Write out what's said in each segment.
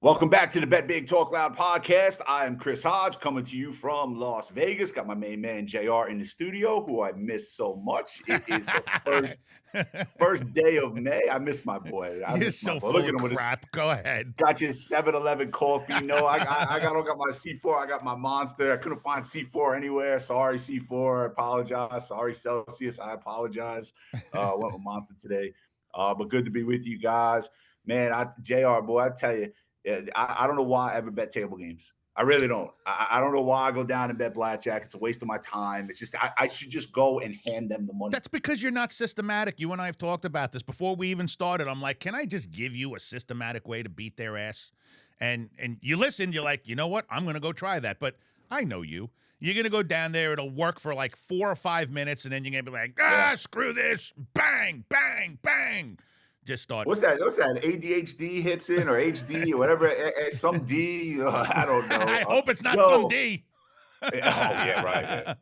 Welcome back to the Bet Big Talk Loud podcast. I am Chris Hodge coming to you from Las Vegas. Got my main man JR in the studio, who I miss so much. It is the first day of May. I miss my boy. You're so full Look at of him with his crap. Go ahead. got your 7-Eleven coffee. No, I don't got my C4. I got my Monster. I couldn't find C4 anywhere. Sorry, C4. I apologize. Sorry, Celsius. I apologize. Went with Monster today. But good to be with you guys. Man, JR, boy, I tell you. Yeah, I don't know why I ever bet table games. I really don't. I don't know why I go down and bet blackjack. It's a waste of my time. It's just I should just go and hand them the money. That's because you're not systematic. You and I have talked about this before we even started. I'm like, can I just give you a systematic way to beat their ass? And you listen. You're like, you know what? I'm going to go try that. But I know you. You're going to go down there. It'll work for like 4 or 5 minutes. And then you're going to be like, screw this. Bang, bang, bang. Just start. What's that? ADHD hits in or HD or whatever. Some D. I don't know. I hope it's not some D. Oh, yeah, right. Yeah.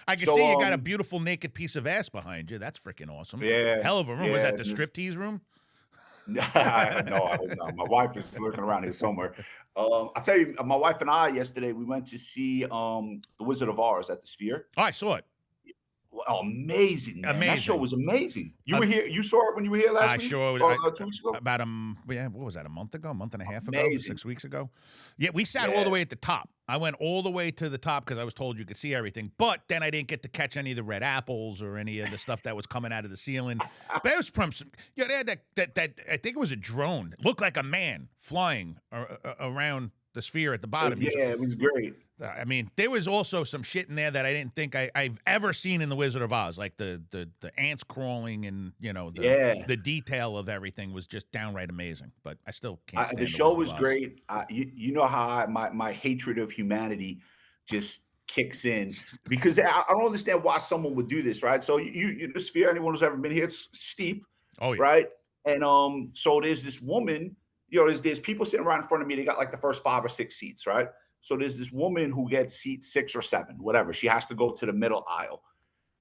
I can see you got a beautiful naked piece of ass behind you. That's freaking awesome. Yeah. Hell of a room. Yeah, was that the striptease room? No, I hope not. My wife is lurking around here somewhere. I'll tell you, my wife and I yesterday, we went to see The Wizard of Oz at the Sphere. Oh, I saw it. Oh, amazing, man. Amazing. That show was amazing. You were here. You saw it when you were here last week? Sure. 2 weeks ago? About what was that? A month ago? A month and a half ago? Amazing. 6 weeks ago? Yeah, we sat all the way at the top. I went all the way to the top because I was told you could see everything. But then I didn't get to catch any of the red apples or any of the stuff that was coming out of the ceiling. But it was from some. Yeah, they had that. I think it was a drone. It looked like a man flying around the sphere at the bottom. Yeah, it was great. I mean, there was also some shit in there that I didn't think I've ever seen in The Wizard of Oz, like the ants crawling and the detail of everything was just downright amazing. But I still can't. Stand the show was great. You know how my hatred of humanity just kicks in because I don't understand why someone would do this, right? So you the Sphere, anyone who's ever been here, it's steep, right? And so there's this woman. There's people sitting right in front of me. They got like the first 5 or 6 seats, right? So there's this woman who gets seat 6 or 7, whatever. She has to go to the middle aisle.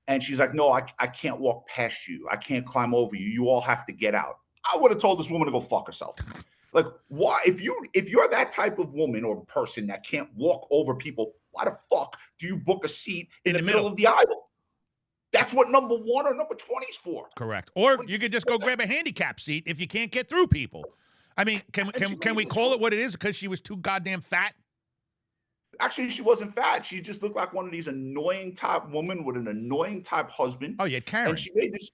And she's like, no, I can't walk past you. I can't climb over you. You all have to get out. I would have told this woman to go fuck herself. Like, why? If you're that type of woman or person that can't walk over people, why the fuck do you book a seat in the middle of the aisle? That's what number 1 or number 20 is for. Correct. Or you could just go grab a handicap seat if you can't get through people. I mean, can we call it what it is because she was too goddamn fat? Actually, she wasn't fat. She just looked like one of these annoying type women with an annoying type husband. Oh, yeah, Karen. And she made this.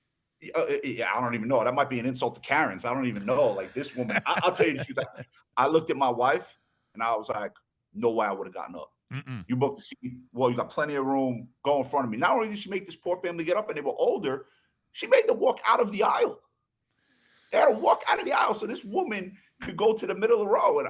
I don't even know. That might be an insult to Karens. I don't even know. Like this woman. I'll tell you the truth. I looked at my wife and I was like, no way I would have gotten up. You booked the seat. Well, you got plenty of room. Go in front of me. Not only did she make this poor family get up and they were older, she made them walk out of the aisle. They had to walk out of the aisle so this woman could go to the middle of the row. And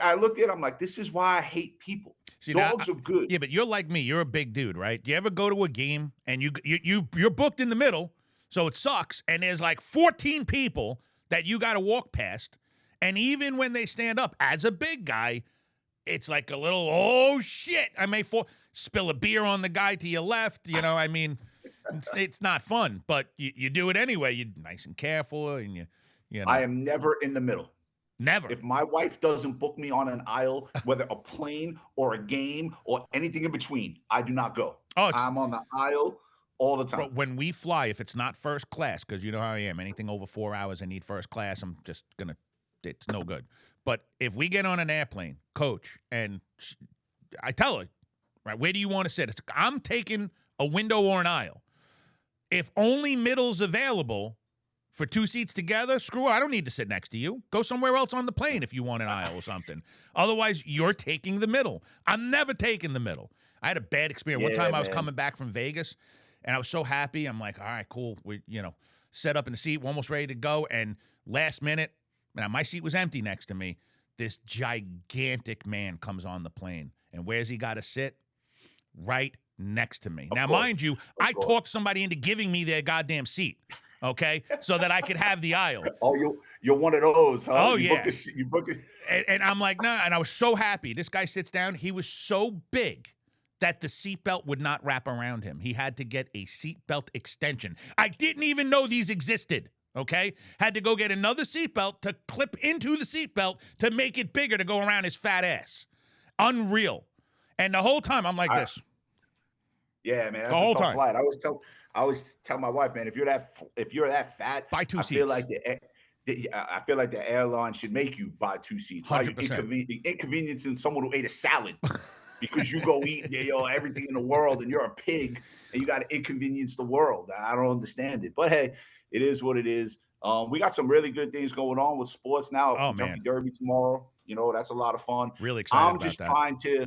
I looked at it, I'm like, this is why I hate people. See, dogs are good. Yeah, but you're like me. You're a big dude, right? Do you ever go to a game and you're booked in the middle, so it sucks, and there's like 14 people that you got to walk past, and even when they stand up, as a big guy, it's like a little, oh, shit, I may spill a beer on the guy to your left. I mean, it's not fun, but you do it anyway. You're nice and careful, and you know. I am never in the middle. Never. If my wife doesn't book me on an aisle, whether a plane or a game or anything in between, I do not go. I'm on the aisle all the time. Bro, when we fly, if it's not first class, because you know how I am, anything over 4 hours, I need first class. I'm just it's no good. But if we get on an airplane, coach, and I tell her, right, where do you want to sit? I'm taking a window or an aisle. If only middle's available for 2 seats together, screw it. I don't need to sit next to you. Go somewhere else on the plane if you want an aisle or something. Otherwise, you're taking the middle. I'm never taking the middle. I had a bad experience. One time I was coming back from Vegas, and I was so happy. I'm like, all right, cool. We, set up in the seat, we're almost ready to go. And last minute, my seat was empty next to me. This gigantic man comes on the plane. And where's he got to sit? Right next to me. Now, mind you, I talked somebody into giving me their goddamn seat. Okay, so that I could have the aisle. Oh, you're one of those, huh? Oh, you book it. And I'm like, nah, and I was so happy. This guy sits down. He was so big that the seatbelt would not wrap around him. He had to get a seatbelt extension. I didn't even know these existed. Okay? Had to go get another seatbelt to clip into the seatbelt to make it bigger to go around his fat ass. Unreal. And the whole time I'm like I, this. yeah, man, The that's a whole tough time. flight. I always tell my wife, man, if you're that fat, Buy two I feel seats. like I feel like the airline should make you buy 2 seats. Why you 100%. inconveniencing someone who ate a salad because you go eat everything in the world and you're a pig and you got to inconvenience the world. I don't understand it, but hey, it is what it is. We got some really good things going on with sports now. Oh, Kentucky man. Derby tomorrow. That's a lot of fun. Really excited I'm about just that. trying to,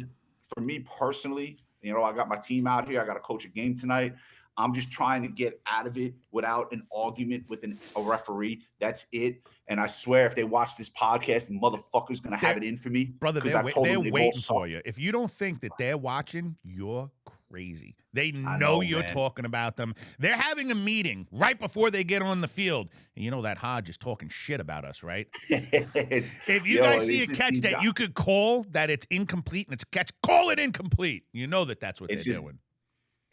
for me personally, I got my team out here. I got to coach a game tonight. I'm just trying to get out of it without an argument with a referee. That's it. And I swear, if they watch this podcast, the motherfucker's gonna have They're, it in for me brother, because I've told they're them they've all waiting for sucked. you. If you don't think that they're watching, you're crazy. They I know know, you're man. talking about them. They're having a meeting right before they get on the field. And you know that Hodge is talking shit about us, right? It's If you guys see it's a just catch these that guys. you could call that it's incomplete and it's a catch, call it incomplete. You know that that's what It's they're just doing.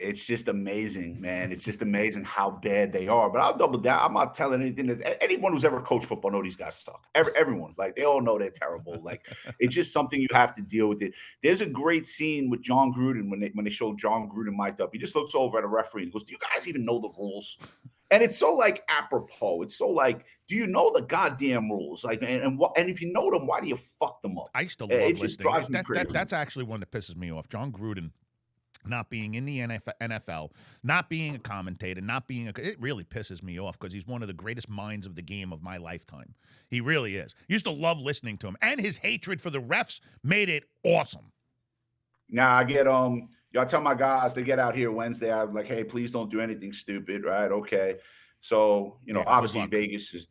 It's just amazing, man. It's just amazing how bad they are. But I'll double down. I'm not telling anything. Anyone who's ever coached football know these guys suck. Everyone, like they all know they're terrible. Like it's just something you have to deal with. It. There's a great scene with John Gruden when they show John Gruden mic'd up. He just looks over at a referee and goes, "Do you guys even know the rules?" And it's so like apropos. It's so like, do you know the goddamn rules? Like, and if you know them, why do you fuck them up? I used to It love just listening. drives me crazy. That's actually one that pisses me off. John Gruden not being in the NFL, not being a commentator, it really pisses me off because he's one of the greatest minds of the game of my lifetime. He really is. Used to love listening to him, and his hatred for the refs made it awesome. Now I get y'all tell my guys they get out here Wednesday. I'm like, hey, please don't do anything stupid, right? Okay. So, Yeah, good obviously luck. Vegas is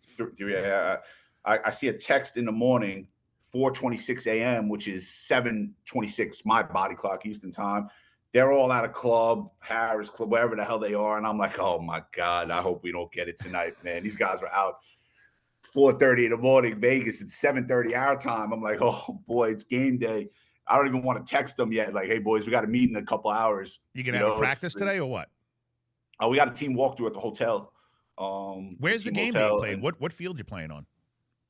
I see a text in the morning, 4:26 a.m., which is 7:26 my body clock Eastern time. They're all at a club, Harris Club, wherever the hell they are. And I'm like, oh my God, I hope we don't get it tonight, man. These guys are out 4:30 in the morning, Vegas. It's 7:30 our time. I'm like, oh boy, it's game day. I don't even want to text them yet. Like, hey boys, we got a meet in a couple hours. You gonna have a practice today or what? We got a team walkthrough at the hotel. Where's the game being played? What field you playing on?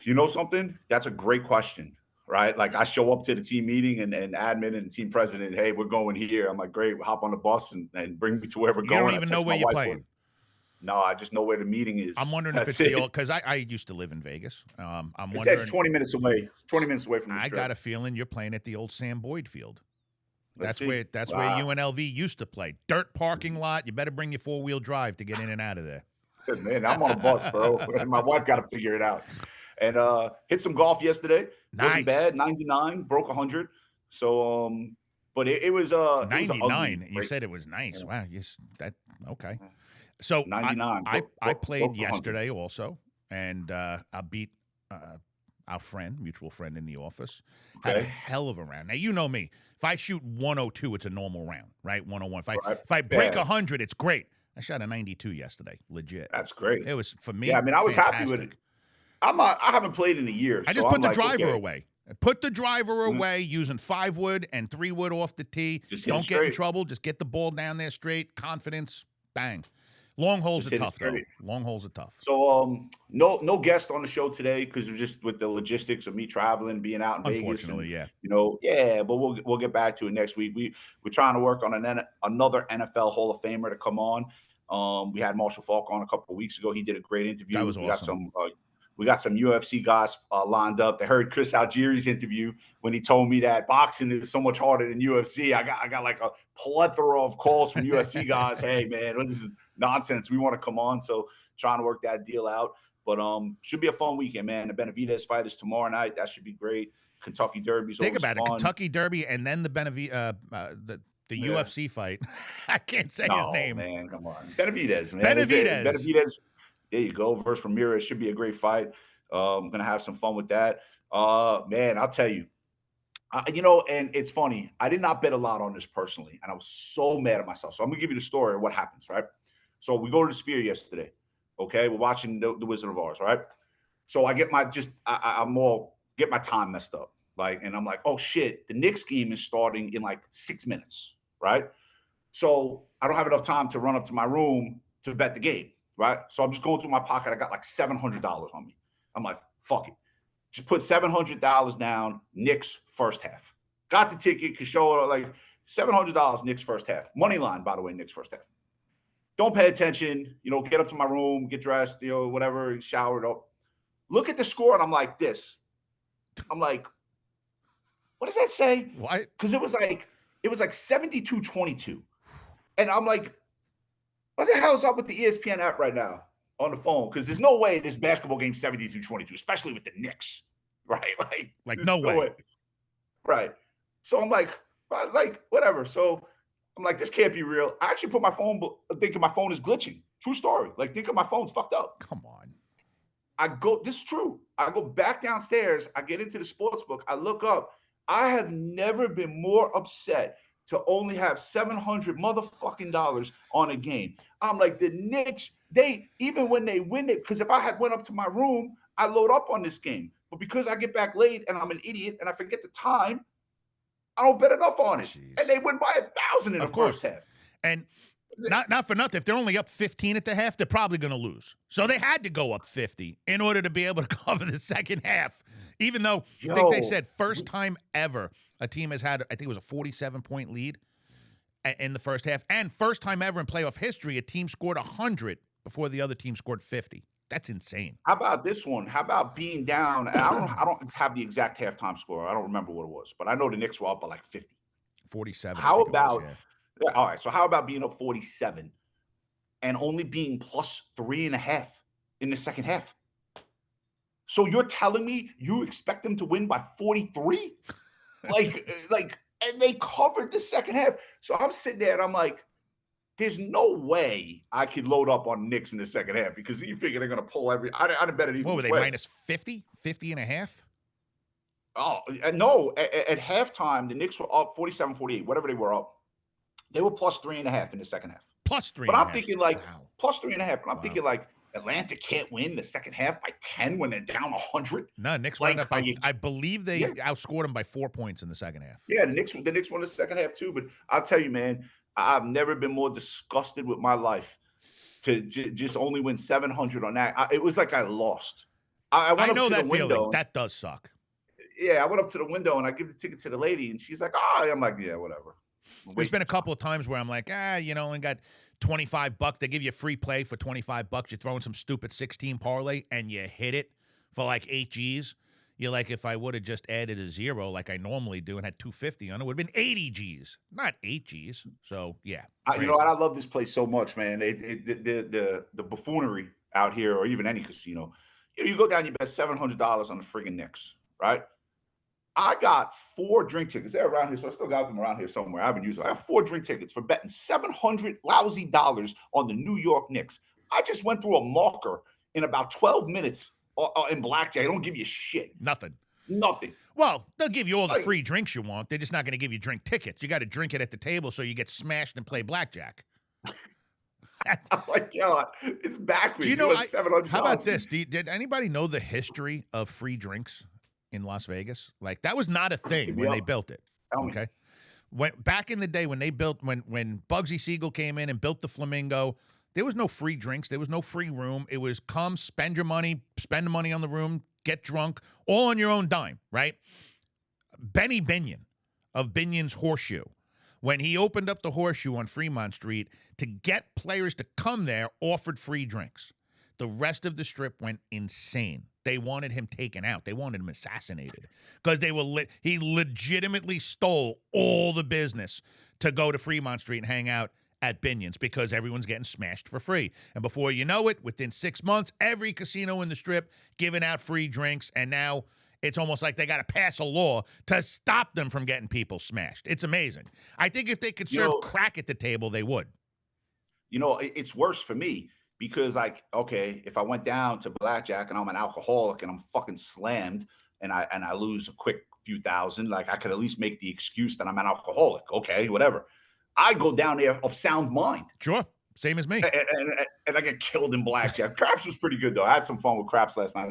You know something? That's a great question, right? Like I show up to the team meeting and admin and team president, hey, we're going here. I'm like, great, hop on the bus and bring me to where we're You going. don't I even text know where my you're wife, playing. no, I just know where the meeting is. I'm wondering if it's That's the it. old because I used to live in Vegas. I'm It's wondering. 20 minutes away. 20 minutes away from the I strip. got a feeling you're playing at the old Sam Boyd Field. Let's That's see. where UNLV used to play. Dirt parking lot. You better bring your 4-wheel drive to get in and out of there. Man, I'm on a bus, bro. My wife got to figure it out. And hit some golf yesterday. Wasn't Nice. bad. 99, broke 100. So but it was an 99. ugly You break. said it was nice. Yeah. Wow. Yes. That okay. So 99. I played broke 100. yesterday also, and I beat our mutual friend in the office. Had a Okay. hell of a round. Now you know me. If I shoot 102, it's a normal round, right? 101. Right. If I break Yeah. 100, it's great. I shot a 92 yesterday. Legit. That's great. It was for me. Yeah, I mean, I was happy with it. fantastic. I haven't played in a year. I so just put I'm the like, driver okay, away. I put the driver Mhm. away using 5-wood and 3-wood off the tee. Just hit it Don't get in straight. trouble. Just get the ball down there straight. Confidence. Bang. Long holes Just are hit it tough, though. straight. Long holes are tough. So no guest on the show today because we're just with the logistics of me traveling, being out in Vegas, and Unfortunately, yeah. yeah. But we'll get back to it next week. We're trying to work on another NFL Hall of Famer to come on. We had Marshall Falk on a couple of weeks ago. He did a great interview. That was awesome. We got some UFC guys lined up. They heard Chris Algieri's interview when he told me that boxing is so much harder than UFC. I got like a plethora of calls from UFC guys. Hey man, this is nonsense. We want to come on. So trying to work that deal out. But should be a fun weekend, man. The Benavidez fight is tomorrow night. That should be great. Kentucky Derby's Think always about it. fun. Kentucky Derby and then the the UFC fight. I can't say his name. Man, come on. Benavidez, man. Benavidez. Benavidez. There you go. Versus Ramirez should be a great fight. I'm gonna have some fun with that. Man, I'll tell you. And it's funny. I did not bet a lot on this personally, and I was so mad at myself. So I'm gonna give you the story of what happens, right? So we go to the Sphere yesterday. Okay, we're watching the Wizard of Oz, right? So I get I'm all get my time messed up, like, and I'm like, oh shit, the Knicks game is starting in like 6 minutes, right? So I don't have enough time to run up to my room to bet the game, right? So I'm just going through my pocket. I got like $700 on me. I'm like, fuck it. Just put $700 down, Knicks first half. Got the ticket, could show like $700 Knicks first half. Money line, by the way, Knicks first half. Don't pay attention, get up to my room, get dressed, whatever, showered up. Look at the score, and I'm like this. I'm like, what does that say? What? Because it was like 72-22. And I'm like, what the hell is up with the ESPN app right now on the phone? Because there's no way this basketball game's 72-22, especially with the Knicks, right? Like no way. Right. So I'm like, whatever. So I'm like, this can't be real. I actually put my phone, thinking my phone is glitching. True story. Like, thinking my phone's fucked up. Come on. This is true. I go back downstairs. I get into the sports book. I look up. I have never been more upset to only have $700 motherfucking dollars on a game. I'm like, the Knicks, even when they win it, because if I had went up to my room, I load up on this game. But because I get back late and I'm an idiot and I forget the time, I don't bet enough on it. Jeez. And they win by 1,000 in the first half. And not for nothing, if they're only up 15 at the half, they're probably going to lose. So they had to go up 50 in order to be able to cover the second half. Even though I think they said first time ever a team has had, I think it was a 47-point lead in the first half. And first time ever in playoff history, a team scored 100 before the other team scored 50. That's insane. How about this one? How about being down? And I don't have the exact halftime score. I don't remember what it was, but I know the Knicks were up by like 50. 47. How about all right, so how about being up 47 and only being plus 3.5 in the second half? So you're telling me you expect them to win by 43? And they covered the second half. So I'm sitting there and I'm like, there's no way I could load up on Knicks in the second half, because you figure they're going to pull every. I didn't bet it even. What were they, minus 50? 50 and a half? Oh, no. At halftime, the Knicks were up 47-48, whatever they were up. They were plus 3.5 in the second half. Plus 3.5. But I'm thinking plus 3.5. But I'm Wow. thinking Atlanta can't win the second half by 10 when they're down 100. No, Knicks wound up by, I believe they outscored them by 4 points in the second half. Yeah, the Knicks won the second half too. But I'll tell you, man, I've never been more disgusted with my life to just only win 700 on that. It was like I lost. I went up to the window. Feeling. That does suck. Yeah, I went up to the window and I give the ticket to the lady, and she's like, "Oh," I'm like, "Yeah, whatever." There's been a couple of times where I'm like, only got $25. They give you free play for $25. You're throwing some stupid 16 parlay and you hit it for like 8 G's. You're like, if I would have just added a zero like I normally do and had 250 on it, would have been 80 G's, not 8 G's. So yeah, you know what? I love this place so much, man. The buffoonery out here, or even any casino, you go down, you bet $700 on the friggin' Knicks, right? I got 4 drink tickets. They're around here, so I still got them around here somewhere. I haven't used them. I have 4 drink tickets for betting $700 lousy dollars on the New York Knicks. I just went through a marker in about 12 minutes in blackjack. I don't give you shit. Nothing. Well, they'll give you all the free drinks you want. They're just not going to give you drink tickets. You got to drink it at the table so you get smashed and play blackjack. I'm like, God, it's backwards. Do you know, $700. How about this? Did anybody know the history of free drinks in Las Vegas? Like, that was not a thing when they built it. Okay. Back in the day when they built, when Bugsy Siegel came in and built the Flamingo, there was no free drinks. There was no free room. It was come, spend your money, spend the money on the room, get drunk, all on your own dime, right? Benny Binion of Binion's Horseshoe, when he opened up the Horseshoe on Fremont Street to get players to come there, offered free drinks. The rest of the strip went insane. They wanted him taken out. They wanted him assassinated because he legitimately stole all the business to go to Fremont Street and hang out at Binion's because everyone's getting smashed for free. And before you know it, within 6 months, every casino in the strip giving out free drinks, and now it's almost like they got to pass a law to stop them from getting people smashed. It's amazing. I think if they could serve crack at the table, they would. It's worse for me. Because, okay, if I went down to blackjack and I'm an alcoholic and I'm fucking slammed and I lose a quick few thousand, I could at least make the excuse that I'm an alcoholic. Okay, whatever. I go down there of sound mind. Sure, same as me. And I get killed in blackjack. Craps was pretty good though. I had some fun with craps last night.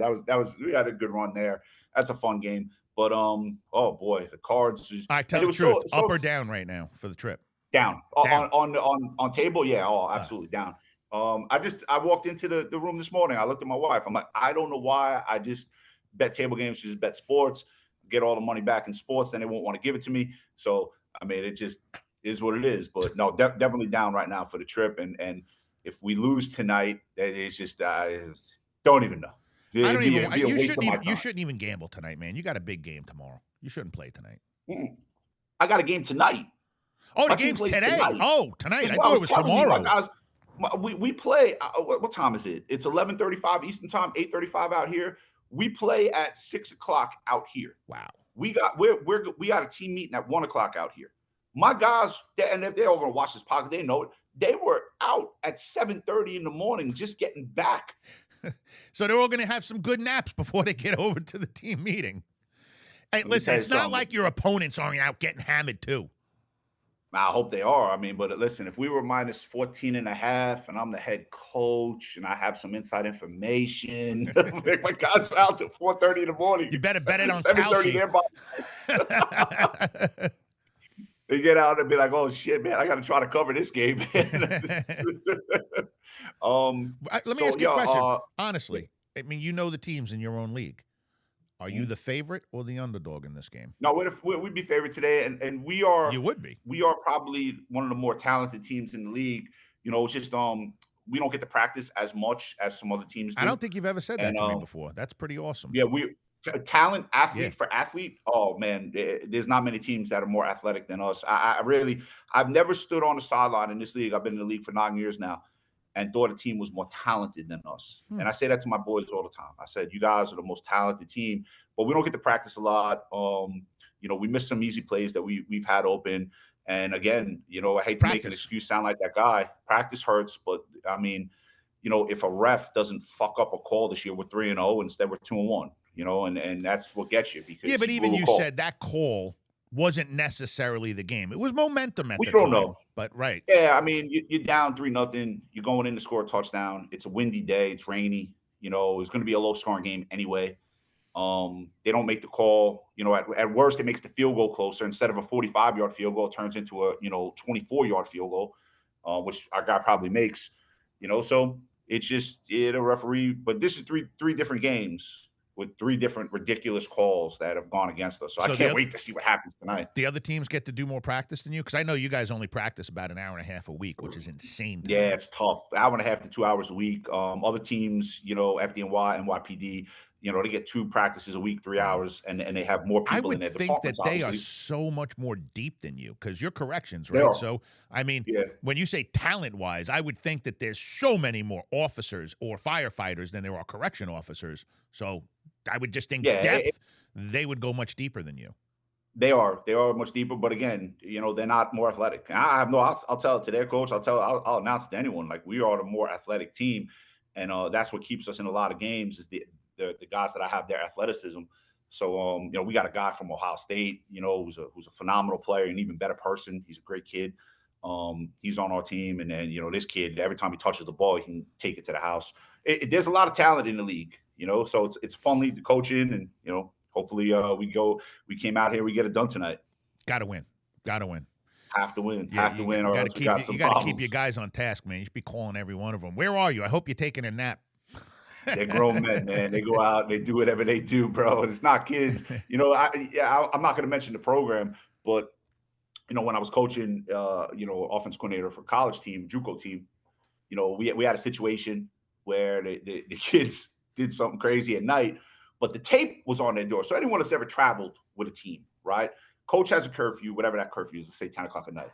We had a good run there. That's a fun game. But oh boy, the cards. I tell you the truth, up or down right now for the trip? Down. On table, yeah. Oh, absolutely down. I walked into the room this morning. I looked at my wife. I'm like, I don't know why. I just bet table games, just bet sports, get all the money back in sports. Then they won't want to give it to me. So I mean, it just is what it is. But no, definitely down right now for the trip. And if we lose tonight, it's just don't even know. I don't even. It'd be a waste of my You time. shouldn't even gamble tonight, man. You got a big game tomorrow. You shouldn't play tonight. Mm-mm. I got a game tonight. Oh, the My team game's plays today. tonight. Oh, tonight. That's I what I thought it was was telling you, my tomorrow. guys. We play. What time is it? It's 11:35 Eastern time, 8:35 out here. We play at 6 o'clock out here. Wow. We got a team meeting at 1 o'clock out here. My guys, and if they're all gonna watch this podcast, they know it. They were out at 7:30 in the morning, just getting back. So they're all going to have some good naps before they get over to the team meeting. Hey, listen, it's not like your opponents aren't out getting hammered too. I hope they are. I mean, but listen, if we were minus 14 and a half and I'm the head coach and I have some inside information, like my guys out till 4:30 in the morning. You better bet it on 7:30 Kalshi. their they get out and be like, "Oh shit, man, I got to try to cover this game." Let me ask you a question. Honestly, I mean, you know the teams in your own league. Are you the favorite or the underdog in this game? No, we'd be favorite today, and we are. You would be. We are probably one of the more talented teams in the league. You know, it's just we don't get to practice as much as some other teams do. I don't think you've ever said that to me before. That's pretty awesome. Yeah, talent, athlete for athlete. Oh man, there's not many teams that are more athletic than us. I've never stood on the sideline in this league. I've been in the league for 9 years now, and thought a team was more talented than us. And I say that to my boys all the time. I said, you guys are the most talented team, but we don't get to practice a lot. You know, we miss some easy plays that we've had open. And again, you know, I hate to make an excuse sound like that guy. Practice hurts, but I mean, you know, if a ref doesn't fuck up a call this year, we're 3-0 instead we're 2-1. You know, and that's what gets you because but even you said that call wasn't necessarily the game. It was momentum at the time. We don't know, but right. Yeah, I mean, you're down 3-0. You're going in to score a touchdown. It's a windy day. It's rainy. You know, it's going to be a low-scoring game anyway. They don't make the call. You know, at worst, it makes the field goal closer. Instead of a 45-yard field goal, it turns into a 24-yard field goal, which our guy probably makes. You know, so it's just a referee. But this is three different games with three different ridiculous calls that have gone against us. So I can't wait to see what happens tonight. The other teams get to do more practice than you? Because I know you guys only practice about an hour and a half a week, which is insane. Yeah, it's tough. Hour and a half to 2 hours a week. Other teams, you know, FDNY, NYPD, you know, they get 2 practices a week, 3 hours, and they have more people in their departments. I would think that they are so much more deep than you because you're corrections, right? So, I mean, when you say talent-wise, I would think that there's so many more officers or firefighters than there are correction officers. So I would just think depth, they would go much deeper than you. They are much deeper, but again, you know, they're not more athletic. I'll tell it to their coach. I'll announce it to anyone. Like, we are the more athletic team, and that's what keeps us in a lot of games is the guys that I have their athleticism. So, you know, we got a guy from Ohio State, you know, who's a phenomenal player and even better person. He's a great kid. He's on our team, and then, you know, this kid, every time he touches the ball, he can take it to the house. There's a lot of talent in the league, you know, so it's a fun league to coach in, and, you know, hopefully we came out here, we get it done tonight. Gotta win. Have to win. Have to win, or else we got some You got to keep your guys on task, man. You should be calling every one of them. Where are you? I hope you're taking a nap. They're grown men, man. They go out, they do whatever they do, bro. It's not kids. You know, I'm not going to mention the program, but, you know, when I was coaching, you know, offense coordinator for college team, JUCO team, you know, we had a situation where the kids did something crazy at night, but the tape was on their door. So anyone that's ever traveled with a team, right? Coach has a curfew, whatever that curfew is, let's say 10 o'clock at night.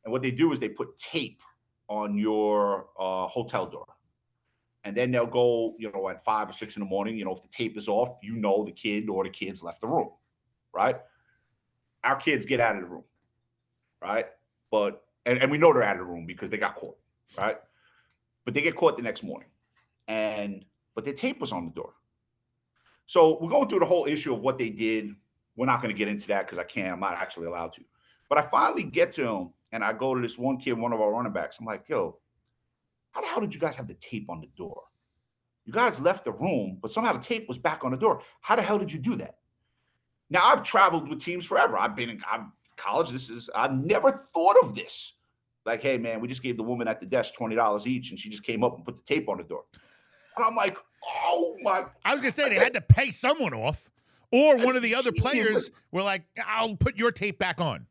And what they do is they put tape on your hotel door. And then they'll go, you know, at 5 or 6 in the morning, you know, if the tape is off, you know, the kid or the kids left the room, right? Our kids get out of the room, right? But, and we know they're out of the room because they got caught, right? But they get caught the next morning. But their tape was on the door. So we're going through the whole issue of what they did. We're not going to get into that because I'm not actually allowed to. But I finally get to them, and I go to this one kid, one of our running backs. I'm like, yo, how the hell did you guys have the tape on the door? You guys left the room, but somehow the tape was back on the door. How the hell did you do that? Now, I've traveled with teams forever. I've been in college. I never thought of this. like, hey, man, we just gave the woman at the desk $20 each, and she just came up and put the tape on the door. And I'm like, oh my, I was gonna say they had that's, to pay someone off, or one that's of the other genius. players were like, "I'll put your tape back on."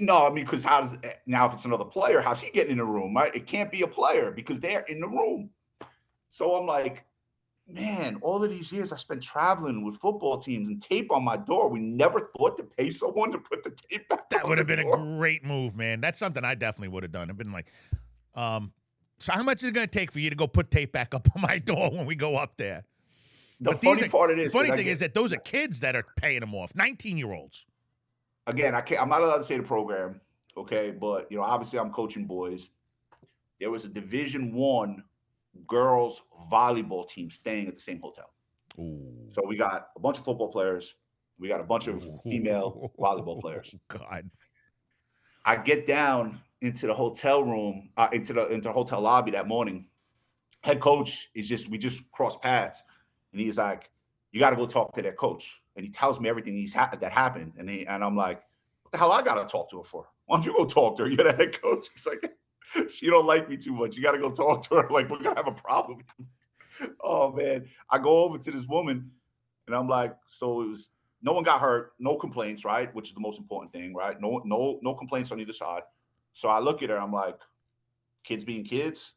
No, I mean, because how does now if it's another player, how's he getting in the room? Right? It can't be a player because they're in the room. So I'm like, man, all of these years I spent traveling with football teams and tape on my door. We never thought to pay someone to put the tape back That on would the have been a door. great move, man. That's something I definitely would have done. I've been like, so how much is it gonna take for you to go put tape back up on my door when we go up there? The But funny part of the this, funny and thing is that those are kids that are paying them off, 19-year-olds. again, I'm not allowed to say the program, okay, but obviously I'm coaching boys. There was a Division 1 girls volleyball team staying at the same hotel. Ooh. So we got a bunch of football players. We got a bunch of female volleyball players. God. I get down into the hotel room, into the hotel lobby that morning. Head coach we just crossed paths, and he's like, "You got to go talk to their coach." And he tells me everything that happened, and I'm like, "What the hell I got to talk to her for? Why don't you go talk to her? You're the head coach." He's like, "She don't like me too much. You got to go talk to her. Like we're gonna have a problem." Oh man, I go over to this woman, and I'm like, "So it was." No one got hurt, no complaints, right? Which is the most important thing, right? No complaints on either side. So I look at her, I'm like, kids being kids,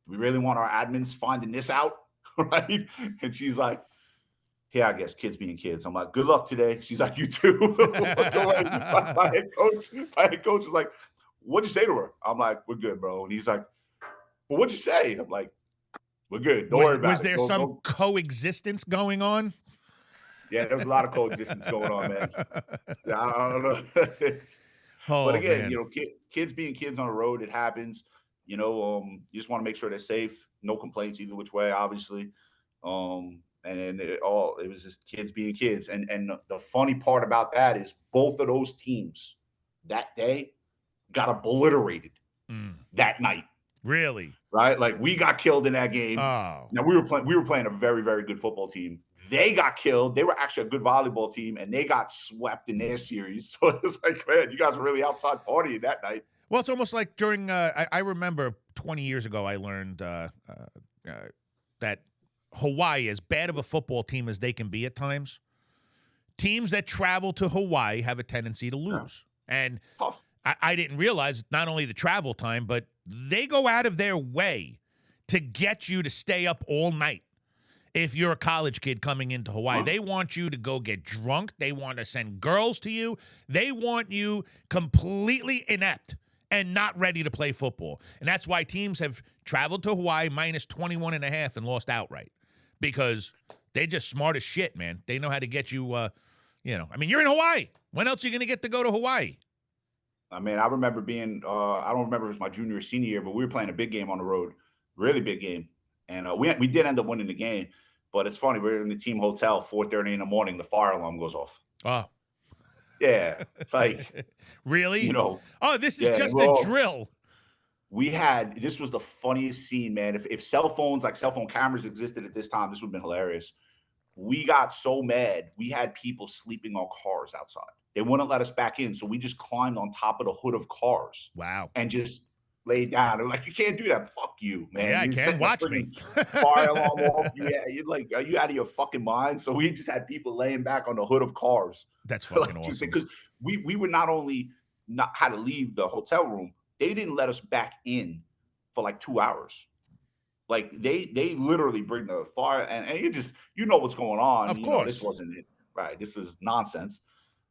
do we really want our admins finding this out? Right? And she's like, yeah, I guess kids being kids. I'm like, good luck today. She's like, you too. Walk away. My head coach is like, what'd you say to her? I'm like, we're good, bro. And he's like, well, what'd you say? I'm like, we're good. Don't worry Was about it. there some coexistence going on? Yeah, there was a lot of coexistence going on, man. Yeah, I don't know. But Oh again, man. kids being kids on the road, it happens. You just want to make sure they're safe. No complaints either which way, obviously. And then it was just kids being kids. And the funny part about that is both of those teams that day got obliterated that night. Really? Right? Like we got killed in that game. Oh. Now we were playing a very, very good football team. They got killed. They were actually a good volleyball team, and they got swept in their series. So it's like, man, you guys were really outside partying that night. Well, it's almost like during. I remember 20 years ago, I learned that Hawaii, as bad of a football team as they can be at times, teams that travel to Hawaii have a tendency to lose. Yeah. And Tough. I didn't realize not only the travel time, but they go out of their way to get you to stay up all night. If you're a college kid coming into Hawaii, they want you to go get drunk. They want to send girls to you. They want you completely inept and not ready to play football. And that's why teams have traveled to Hawaii minus 21.5 and lost outright, because they're just smart as shit, man. They know how to get you, I mean, you're in Hawaii. When else are you going to get to go to Hawaii? I mean, I remember being, I don't remember if it was my junior or senior year, but we were playing a big game on the road, really big game. And we did end up winning the game. But it's funny, we're in the team hotel, 4:30 in the morning, the fire alarm goes off. Oh. Yeah. Like, really? Oh, this is just a drill. This was the funniest scene, man. If cell phones, like cell phone cameras existed at this time, this would have been hilarious. We got so mad, we had people sleeping on cars outside. They wouldn't let us back in, so we just climbed on top of the hood of cars. Wow. And just laid down. They're like, you can't do that. Fuck you, man. Yeah, I can. Watch me. Fire alarm off. You're like, are you out of your fucking mind? So we just had people laying back on the hood of cars. That's fucking awesome. Because we were not only not had to leave the hotel room, they didn't let us back in for like 2 hours. Like they literally bring the fire and you know what's going on. Of course. This wasn't it. Right. This was nonsense.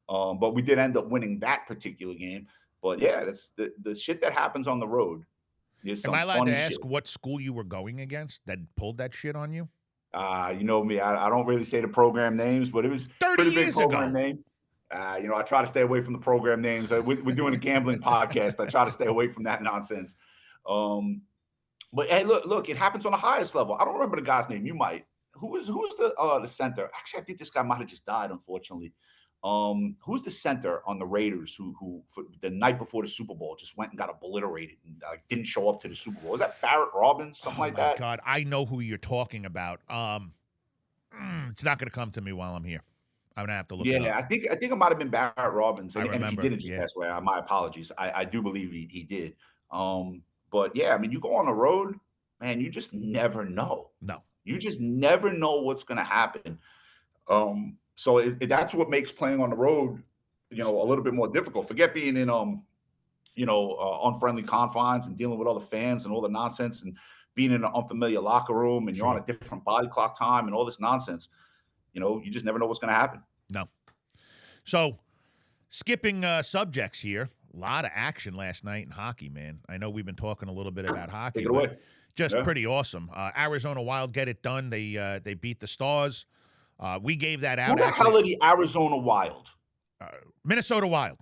But we did end up winning that particular game. But yeah, that's the shit that happens on the road. Am I allowed to ask what school you were going against that pulled that shit on you? You know me, I don't really say the program names, but it was 30 pretty big years program ago. name. I try to stay away from the program names. We're doing a gambling podcast. I try to stay away from that nonsense. But hey, look, it happens on the highest level. I don't remember the guy's name. You might. Who was the center? Actually, I think this guy might have just died, unfortunately. Who's the center on the Raiders who for the night before the Super Bowl just went and got obliterated and didn't show up to the Super Bowl? Was that Barrett Robbins, something like that? God, I know who you're talking about. It's not going to come to me while I'm here. I'm gonna have to look it Yeah, up. I think it might have been Barrett Robbins, I and if he remember. didn't just Yeah. pass away, my apologies. I do believe he did. But yeah, I mean, you go on the road, man, you just never know. No. You just never know what's gonna happen. So that's what makes playing on the road, a little bit more difficult. Forget being in unfriendly confines and dealing with all the fans and all the nonsense and being in an unfamiliar locker room and you're on Sure. a different body clock time and all this nonsense. You just never know what's going to happen. No. So, skipping subjects here, a lot of action last night in hockey, man. I know we've been talking a little bit about hockey, Take it but away. just Yeah. pretty awesome. Arizona Wild get it done. They beat the Stars. We gave that Who out the hell actually. are the Arizona Wild? Minnesota Wild.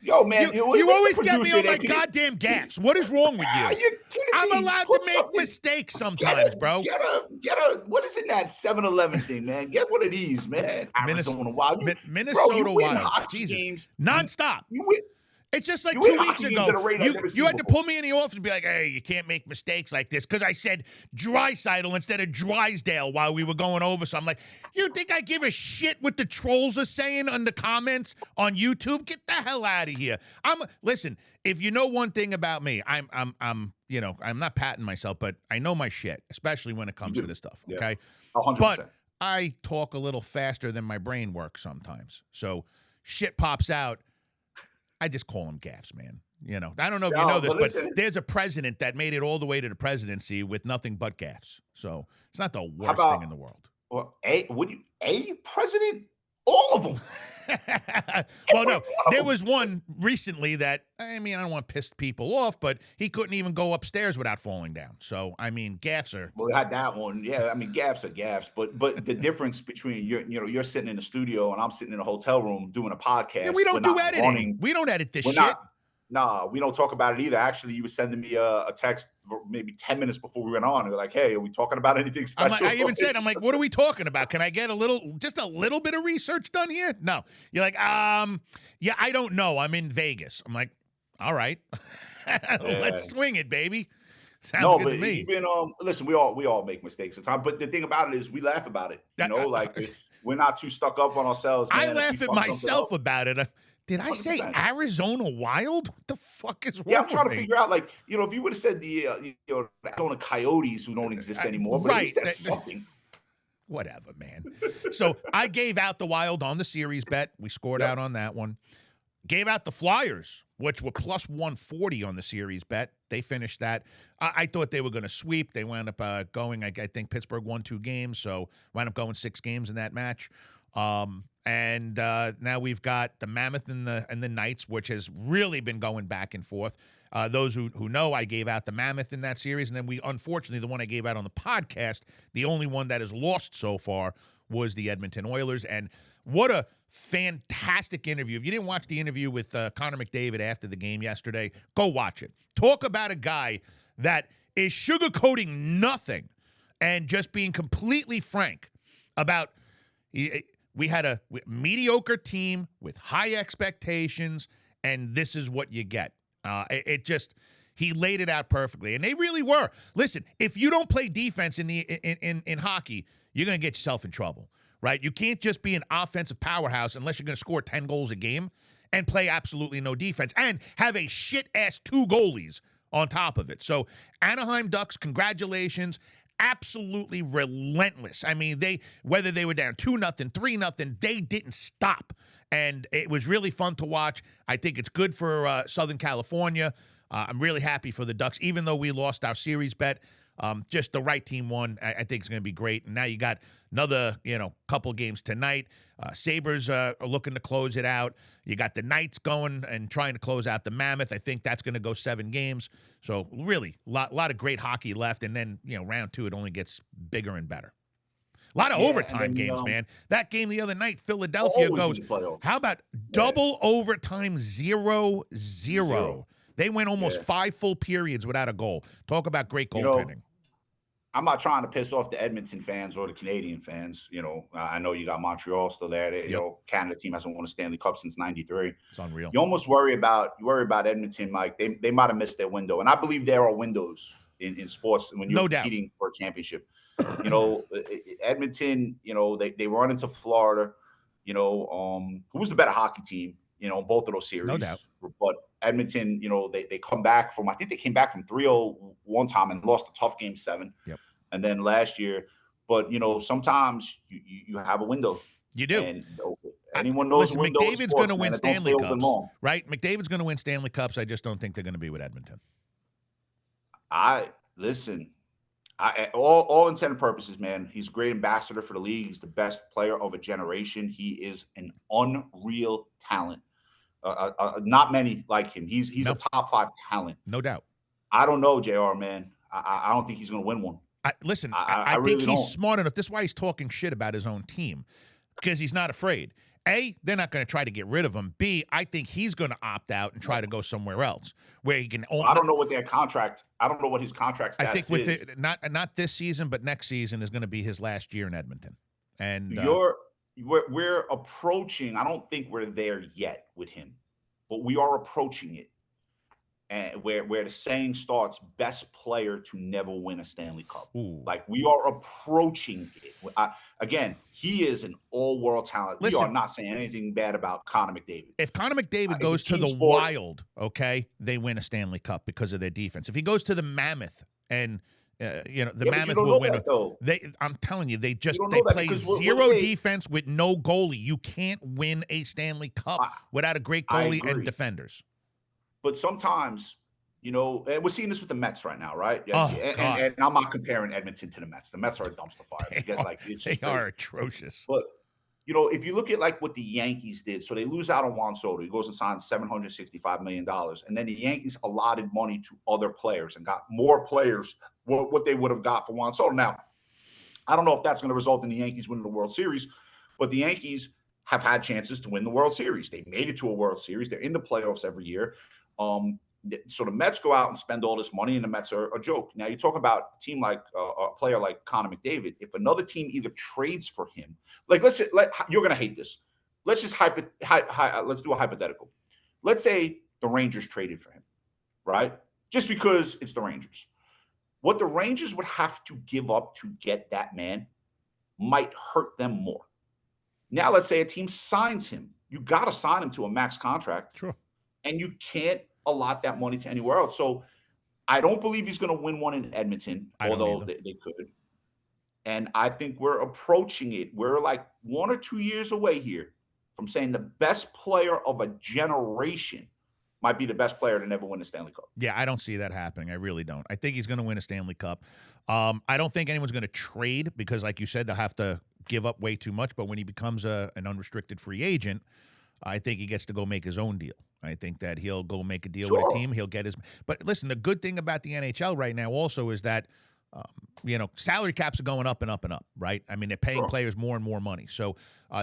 Yo, man, You where's the always get me producer on there? my Can you- goddamn gaffes. What is wrong with Are you? you kidding I'm me? allowed to Put make something- mistakes Get sometimes, a, bro. get a, what is in that 7-Eleven thing, man? Get one of these, man. Arizona Wild. Bro, Minnesota you win Wild. hockey Jesus. games. Nonstop. You win. It's just like You win 2 weeks hockey games ago. at a rate I've never You seen had to before. pull me in the office and be like, hey, you can't make mistakes like this because I said Drysdale instead of Drysdale while we were going over. So I'm like, you think I give a shit what the trolls are saying on the comments on YouTube? Get the hell out of here. Listen, if you know one thing about me, I'm not patting myself, but I know my shit, especially when it comes to this stuff. Yeah. Okay. 100%. But I talk a little faster than my brain works sometimes. So shit pops out. I just call them gaffes, man. I don't know if you know this, but listen. there's a president that made it all the way to the presidency with nothing but gaffes. So it's not the worst about- thing in the world. Well, a president? All of them. Well, no, there was one recently that, I don't want to piss people off, but he couldn't even go upstairs without falling down. So, gaffes are. Well, we had that one. Yeah, gaffes are gaffes, but the difference between you're sitting in the studio and I'm sitting in a hotel room doing a podcast. Yeah, we don't We're do not editing. running- We don't edit this we're shit. not- Nah, we don't talk about it either. Actually, you were sending me a text maybe 10 minutes before we went on. You're like, hey, are we talking about anything special? I even said, what are we talking about? Can I get just a little bit of research done here? No. You're like, yeah, I don't know. I'm in Vegas. I'm like, all right. Let's swing it, baby. Sounds No, good but to me. even listen, we all make mistakes at times. But the thing about it is we laugh about it. We're not too stuck up on ourselves. I Man, if laugh we at fuck something myself up- about it. Did I say 100%. Arizona Wild? What the fuck is wrong Yeah, I'm trying to with me? figure out, if you would have said the Arizona Coyotes who don't exist anymore, but at least that's something. Whatever, man. So I gave out the Wild on the series bet. We scored out on that one. Gave out the Flyers, which were plus 140 on the series bet. They finished that. I thought they were going to sweep. They wound up going, I think Pittsburgh won 2 games, so wound up going 6 games in that match. And now we've got the Mammoth and the Knights, which has really been going back and forth. Those who know, I gave out the Mammoth in that series, and then unfortunately, the one I gave out on the podcast, the only one that has lost so far was the Edmonton Oilers. And what a fantastic interview. If you didn't watch the interview with Connor McDavid after the game yesterday, go watch it. Talk about a guy that is sugarcoating nothing and just being completely frank about we had a mediocre team with high expectations, and this is what you get. He laid it out perfectly, and they really were. Listen, if you don't play defense in hockey, you're going to get yourself in trouble, right? You can't just be an offensive powerhouse unless you're going to score 10 goals a game and play absolutely no defense and have a shit-ass 2 goalies on top of it. So Anaheim Ducks, congratulations. Absolutely relentless. Whether they were down 2-0, 3-0, they didn't stop. And it was really fun to watch. I think it's good for Southern California. I'm really happy for the Ducks, even though we lost our series bet. Just the right team won. I think it's going to be great. And now you got another, couple games tonight. Sabres are looking to close it out. You got the Knights going and trying to close out the Mammoth. I think that's going to go 7 games. So really, lot of great hockey left. And then, round 2, it only gets bigger and better. A lot of overtime games, man. That game the other night, Philadelphia goes, how about double overtime 0-0? They went almost 5 full periods without a goal. Talk about great goaltending. I'm not trying to piss off the Edmonton fans or the Canadian fans. I know you got Montreal still there. Canada team hasn't won a Stanley Cup since '93. It's unreal. You almost worry about Edmonton, Mike. They might have missed their window, and I believe there are windows in sports when you're competing for a championship. Edmonton, they run into Florida. who was the better hockey team, both of those No doubt. series. But Edmonton, they come back from, I think they came back from 3-0 one time and lost a tough game 7. Yep. And then last year, but sometimes you have a window. You do. And anyone knows Listen, a window of McDavid's sports, going to win man, it don't Stanley stay open Cups, long. right? McDavid's going to win Stanley Cups. I just don't think they're going to be with Edmonton. Listen, all intent and purposes, man, he's a great ambassador for the league. He's the best player of a generation. He is an unreal talent. Not many like him. He's a top 5 talent. No doubt. I don't know, JR, man. I don't think he's going to win one. I I think really he's smart enough. That's why he's talking shit about his own team, because he's not afraid. A, they're not going to try to get rid of him. B, I think he's going to opt out and try to go somewhere else where he can. I don't know what their contract. I don't know what his contract status I think with is. it, not this season, but next season is going to be his last year in Edmonton. And we're approaching. I don't think we're there yet with him, but we are approaching it. And where the saying starts, best player to never win a Stanley Cup. Ooh. Like, we are approaching it. Again, he is an all-world talent. Listen, we are not saying anything bad about Connor McDavid. If Connor McDavid goes to the sport. Wild, okay, they win a Stanley Cup because of their defense. If he goes to the Mammoth and the Mammoth will win. I'm telling you, they play zero defense with no goalie. You can't win a Stanley Cup without a great goalie and defenders. But sometimes, and we're seeing this with the Mets right now, right? Oh, and I'm not comparing Edmonton to the Mets. The Mets are a dumpster fire. They are atrocious. But, if you look at what the Yankees did, so they lose out on Juan Soto. He goes and signs $765 million. And then the Yankees allotted money to other players and got more players what they would have got for Juan Soto. Now, I don't know if that's going to result in the Yankees winning the World Series, but the Yankees have had chances to win the World Series. They made it to a World Series. They're in the playoffs every year. So the Mets go out and spend all this money, and the Mets are a joke. Now, you talk about a team like a player like Connor McDavid. If another team either trades for him, let's say, you're going to hate this. Let's just let's do a hypothetical. Let's say the Rangers traded for him, right? Just because it's the Rangers. What the Rangers would have to give up to get that man might hurt them more. Now, let's say a team signs him. You got to sign him to a max contract. Sure. And you can't allot that money to anywhere else. So I don't believe he's going to win one in Edmonton, although they could. And I think we're approaching it. We're like 1 or 2 years away here from saying the best player of a generation might be the best player to never win a Stanley Cup. Yeah, I don't see that happening. I really don't. I think he's going to win a Stanley Cup. I don't think anyone's going to trade because, like you said, they'll have to give up way too much. But when he becomes an unrestricted free agent, I think he gets to go make his own deal. I think that he'll go make a deal with a team. He'll get his. But listen, the good thing about the NHL right now also is that, salary caps are going up and up and up, right? I mean, they're paying players more and more money. So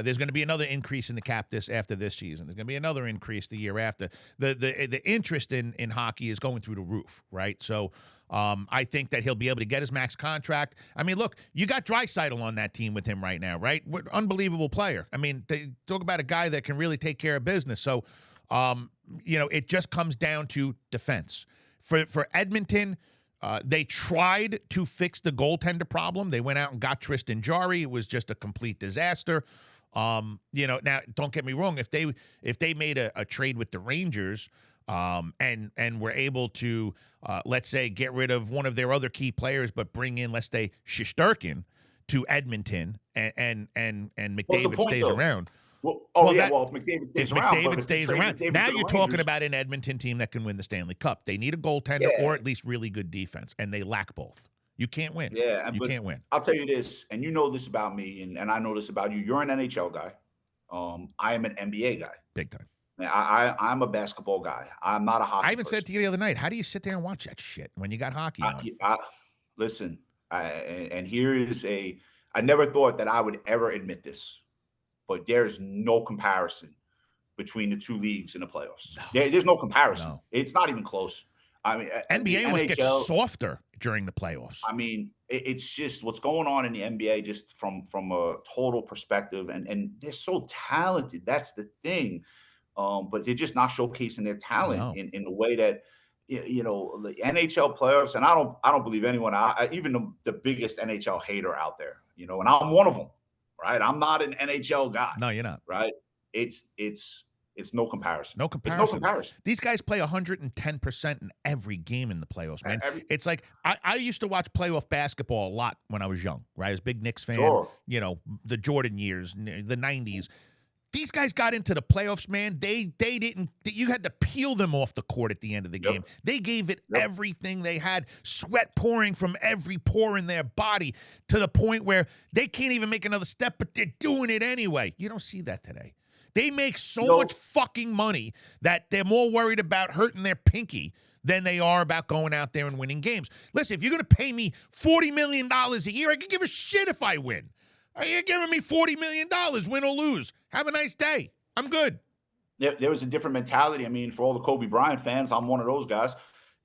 there's going to be another increase in the cap after this season. There's going to be another increase the year after. The interest in hockey is going through the roof, right? So I think that he'll be able to get his max contract. I mean, look, you got Draisaitl on that team with him right now, right? Unbelievable player. I mean, they talk about a guy that can really take care of business. So, it just comes down to defense. For Edmonton, they tried to fix the goaltender problem. They went out and got Tristan Jarry. It was just a complete disaster. Now don't get me wrong. If they made a trade with the Rangers, and were able to, let's say, get rid of one of their other key players, but bring in, let's say, Shesterkin to Edmonton, and McDavid stays around. If McDavid stays around. If McDavid stays around. Now you're talking about an Edmonton team that can win the Stanley Cup. They need a goaltender or at least really good defense, and they lack both. You can't win. Yeah, you can't win. I'll tell you this, and you know this about me, and I know this about you. You're an NHL guy. I am an NBA guy. Big time. I'm a basketball guy. I'm not a hockey I even person. said to you the other night, how do you sit there and watch that shit when you got hockey on? Listen, and here is I never thought that I would ever admit this, but there's no comparison between the two leagues in the playoffs. No. There's no comparison. No. It's not even close. I mean, NBA almost gets softer during the playoffs. I mean, it's just what's going on in the NBA just from a total perspective, and they're so talented. That's the thing. But they're just not showcasing their talent in the way that the NHL playoffs. And I don't believe anyone. Even the biggest NHL hater out there, and I'm one of them, right? I'm not an NHL guy, No, you're not. right? It's it's no comparison. No It's no comparison. comparison. These guys play 110% in every game in the playoffs, man. Every It's like I used to watch playoff basketball a lot when I was young, right? I was a big Knicks fan, sure. you know, the Jordan years, the 90s. These guys got into the playoffs, man. They didn't. You had to peel them off the court at the end of the game. They gave it everything they had, sweat pouring from every pore in their body to the point where they can't even make another step, but they're doing it anyway. You don't see that today. They make so much fucking money that they're more worried about hurting their pinky than they are about going out there and winning games. Listen, if you're going to pay me $40 million a year, I can give a shit if I win. You're giving me $40 million, win or lose. Have a nice day. I'm good. There was a different mentality. I mean, for all the Kobe Bryant fans, I'm one of those guys.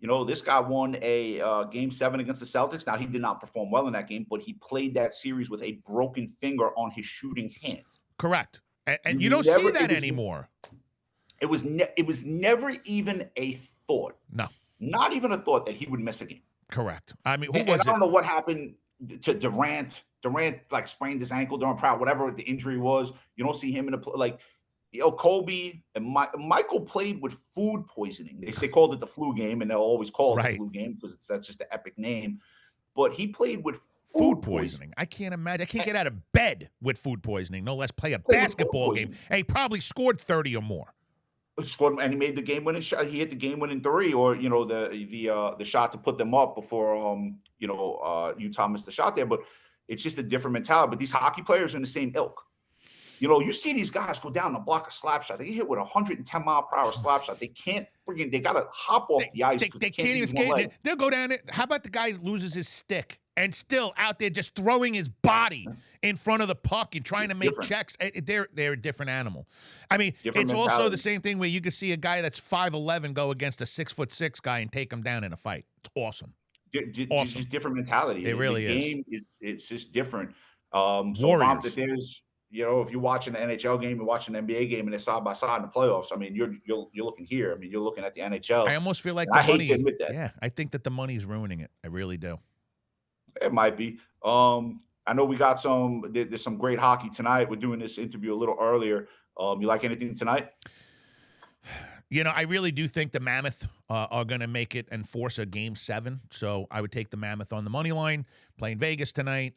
You know, this guy won a game 7 against the Celtics. Now, he did not perform well in that game, but he played that series with a broken finger on his shooting hand. Correct. And you don't see that anymore. It was never even a thought. No. Not even a thought that he would miss a game. Correct. I mean, I don't know what happened to Durant. Durant like sprained his ankle during practice, whatever the injury was. You don't see him in Kobe and Michael played with food poisoning. They called it the flu game, and they'll always call it the flu game because that's just the epic name. But he played with food poisoning. I can't imagine. I can't get out of bed with food poisoning. No less play a basketball game. And he probably scored 30 or more. Scored, and he made the game-winning shot. He hit the game-winning 3, or the shot to put them up before Utah missed the shot there. But it's just a different mentality. But these hockey players are in the same ilk. You know, you see these guys go down and block a slap shot. They get hit with a 110-mile-per-hour slap shot. They can't they got to hop off the ice. They can't even skate. They'll go down it. How about the guy loses his stick and still out there just throwing his body in front of the puck and trying to make checks? They're a different animal. I mean, it's also the same thing where you can see a guy that's 5'11" go against a 6'6" guy and take him down in a fight. It's awesome. It's just different mentality. It really is. Game, it's just different. So if there's, if you're watching an NHL game and watching an NBA game and they're side by side in the playoffs, I mean, you're looking here. I mean, you're looking at the NHL. I almost feel like I hate to admit that. Yeah, I think that the money is ruining it. I really do. It might be. I know we got there's some great hockey tonight. We're doing this interview a little earlier. You like anything tonight? You know, I really do think the Mammoth are going to make it and force a game 7. So I would take the Mammoth on the money line, playing Vegas tonight.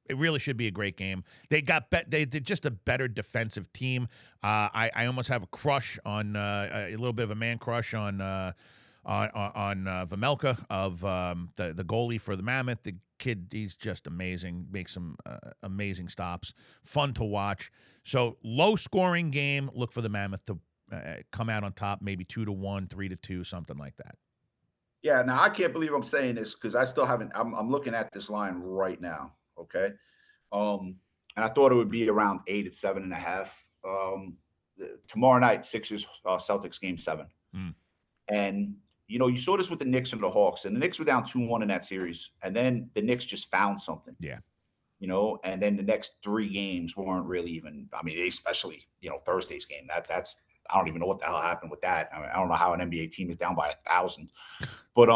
It really should be a great game. They did just a better defensive team. I almost have a crush on a little bit of a man crush on Vejmelka of the goalie for the Mammoth. The kid, he's just amazing. Makes some amazing stops. Fun to watch. So low scoring game. Look for the Mammoth to come out on top, maybe 2-1, 3-2, something like that. Yeah. Now I can't believe I'm saying this because I still haven't. I'm looking at this line right now. Okay. And I thought it would be around 8 at 7.5. Tomorrow night, Sixers Celtics game 7. And you saw this with the Knicks and the Hawks, and the Knicks were down 2-1 in that series, and then the Knicks just found something. Yeah. And then the next 3 games weren't really even. I mean, especially Thursday's game. That's I don't even know what the hell happened with that. I mean, I don't know how an NBA team is down by 1,000, but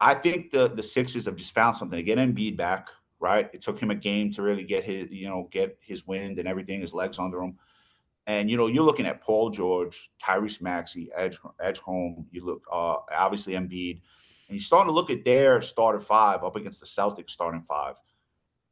I think the Sixers have just found something to get Embiid back. Right, it took him a game to really get his wind and everything, his legs under him. And you're looking at Paul George, Tyrese Maxey, Edgecombe. You look obviously Embiid, and you're starting to look at their starting 5 up against the Celtics starting 5.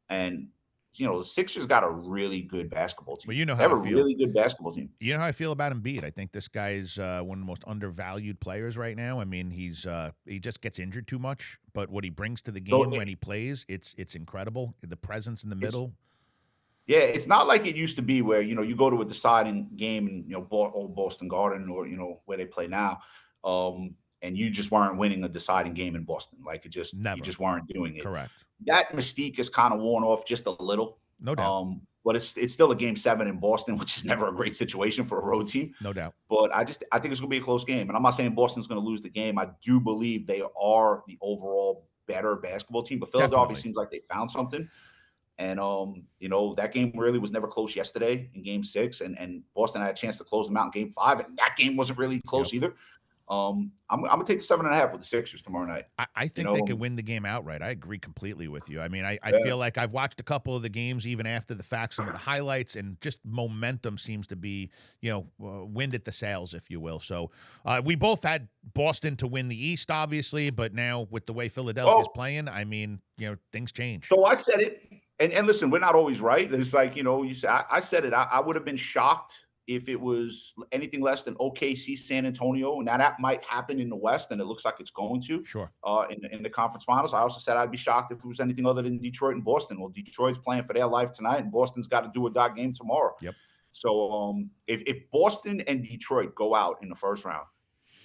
And the Sixers got a really good basketball team. Well, you know how they have a really good basketball team. You know how I feel about Embiid. I think this guy is one of the most undervalued players right now. I mean, he just gets injured too much, but what he brings to the game when he plays, it's incredible. The presence in the middle. Yeah, it's not like it used to be where you go to a deciding game in old Boston Garden or where they play now, and you just weren't winning a deciding game in Boston. Like you just weren't doing it. Correct. That mystique is kind of worn off just a little. No doubt. But it's still a game 7 in Boston, which is never a great situation for a road team. No doubt. But I think it's going to be a close game. And I'm not saying Boston's going to lose the game. I do believe they are the overall better basketball team. But Philadelphia seems like they found something. And, that game really was never close yesterday in game 6. And Boston had a chance to close them out in game 5. And that game wasn't really close either. I'm gonna take the 7.5 with the Sixers tomorrow night. I You think they know, could win the game outright. I agree completely with you. I mean, I yeah. feel like I've watched a couple of the games even after the fact, some of the highlights, and just momentum seems to be, wind at the sails, if you will. So we both had Boston to win the East, obviously, but now with the way Philadelphia's Oh, playing, I mean, things change. so I said it, and listen, we're not always right. It's like you said. I said it. I would have been shocked if it was anything less than OKC San Antonio. Now that might happen in the West, and it looks like it's going to Sure. in the conference finals. I also said I'd be shocked if it was anything other than Detroit and Boston. Well, Detroit's playing for their life tonight, and Boston's got to do a dot game tomorrow. Yep. So if Boston and Detroit go out in the first round,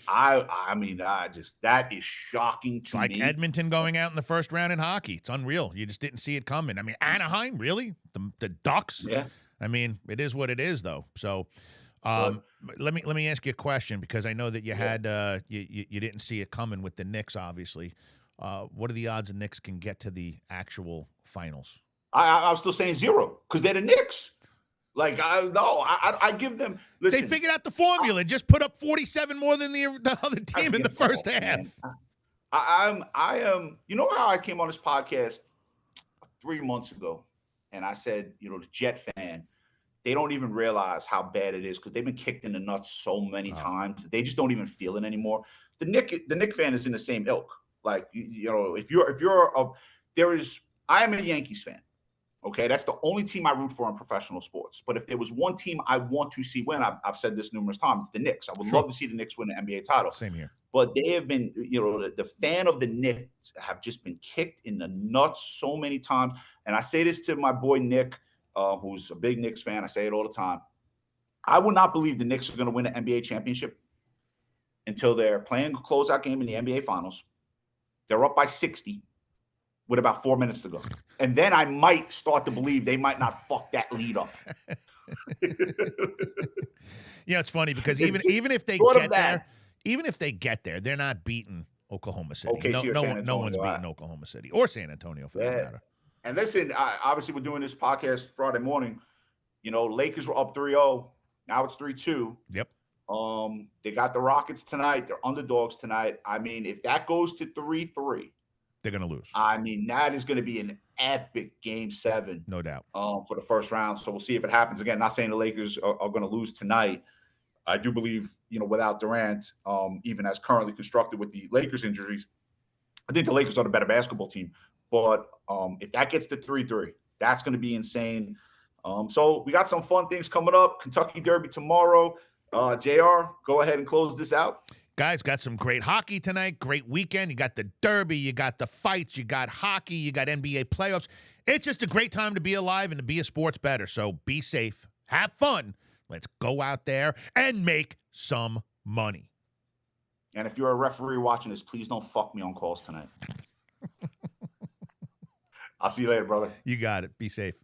I mean, that is shocking It's to like me. Edmonton going out in the first round in hockey. It's unreal. You just didn't see it coming. I mean, Anaheim, really? The Ducks? Yeah. I mean, it is what it is, though. So, But let me ask you a question, because I know that you yeah. had you didn't see it coming with the Knicks, obviously. What are the odds the Knicks can get to the actual finals? I was still saying 0 because they're the Knicks. Like I give them. They Listen, figured out the formula. Just put up 47 more than the other I team in the guess first so, half. man. I am. You know how I came on this podcast 3 months ago, and I said, the Jet fan, they don't even realize how bad it is because they've been kicked in the nuts so many Oh, times. They just don't even feel it anymore. The Nick fan is in the same ilk. Like if you're a there is I am a Yankees fan. Okay, that's the only team I root for in professional sports. But if there was one team I want to see win, I've said this numerous times, it's the Knicks. I would sure. love to see the Knicks win the NBA title. Same here. But they have been, the fan of the Knicks have just been kicked in the nuts so many times. And I say this to my boy Nick, who's a big Knicks fan. I say it all the time. I would not believe the Knicks are going to win an NBA championship until they're playing a closeout game in the NBA Finals. They're up by 60 with about 4 minutes to go. And then I might start to believe they might not fuck that lead up. It's funny because It's even if they sort of get that. there, even if they get there, they're not beating Oklahoma City. OKC or San No one's Antonio, beating Oklahoma City or San Antonio for that yeah. matter. And listen, obviously we're doing this podcast Friday morning. Lakers were up 3-0. Now it's 3-2. Yep. They got the Rockets tonight. They're underdogs tonight. I mean, if that goes to 3-3, They're going to lose. I mean, that is going to be an epic game 7. No doubt. For the first round. So we'll see if it happens again. Not saying the Lakers are going to lose tonight. I do believe, without Durant, even as currently constructed with the Lakers injuries, I think the Lakers are the better basketball team. But if that gets to 3-3, that's going to be insane. So we got some fun things coming up. Kentucky Derby tomorrow. JR, go ahead and close this out. Guys, got some great hockey tonight. Great weekend. You got the Derby. You got the fights. You got hockey. You got NBA playoffs. It's just a great time to be alive and to be a sports bettor. So be safe. Have fun. Let's go out there and make some money. And if you're a referee watching this, please don't fuck me on calls tonight. I'll see you later, brother. You got it. Be safe.